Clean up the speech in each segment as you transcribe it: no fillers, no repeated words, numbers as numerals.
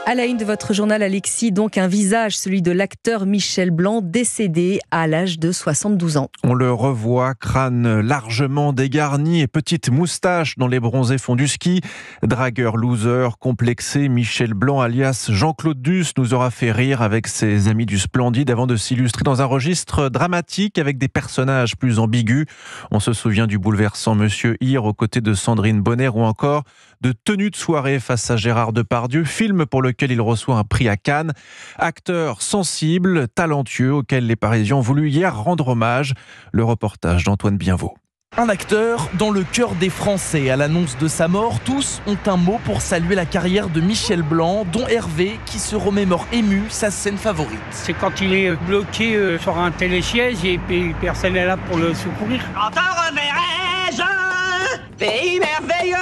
À la une de votre journal, Alexis, donc un visage, celui de l'acteur Michel Blanc, décédé à l'âge de 72 ans. On le revoit, crâne largement dégarni et petite moustache dans les bronzés fonds du ski. Dragueur loser, complexé, Michel Blanc alias Jean-Claude Duss nous aura fait rire avec ses amis du Splendide avant de s'illustrer dans un registre dramatique avec des personnages plus ambigus. On se souvient du bouleversant Monsieur Hir aux côtés de Sandrine Bonner ou encore de Tenue de soirée face à Gérard Depardieu, film pour lequel il reçoit un prix à Cannes. Acteur sensible, talentueux, auquel les Parisiens ont voulu hier rendre hommage. Le reportage d'Antoine Bienvaux. Un acteur dans le cœur des Français. À l'annonce de sa mort, tous ont un mot pour saluer la carrière de Michel Blanc, dont Hervé, qui se remémore ému sa scène favorite. C'est quand il est bloqué sur un télésiège et puis personne n'est là pour le secourir. Quand on reverrai-je, pays merveilleux.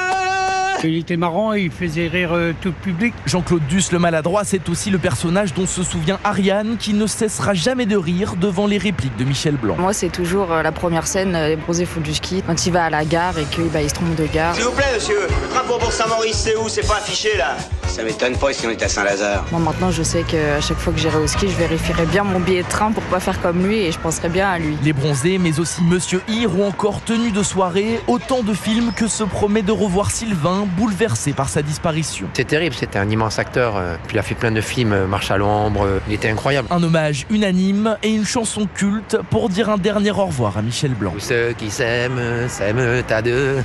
Il était marrant et il faisait rire tout le public. Jean-Claude Duss, le maladroit, c'est aussi le personnage dont se souvient Ariane, qui ne cessera jamais de rire devant les répliques de Michel Blanc. Moi, c'est toujours la première scène, les bronzés fonds du ski, quand il va à la gare et qu'il se trompe de gare. S'il vous plaît, monsieur, le drapeau pour Saint-Maurice, c'est où? C'est pas affiché, là? Ça m'étonne pas si on est à Saint-Lazare. Moi, maintenant, je sais qu'à chaque fois que j'irai au ski, je vérifierai bien mon billet de train pour pas faire comme lui et je penserai bien à lui. Les bronzés, mais aussi Monsieur Hir ou encore Tenue de soirée, autant de films que se promet de revoir Sylvain, bouleversé par sa disparition. C'est terrible, c'était un immense acteur. Puis il a fait plein de films, Marche à l'ombre, il était incroyable. Un hommage unanime et une chanson culte pour dire un dernier au revoir à Michel Blanc. Tous ceux qui s'aiment à deux.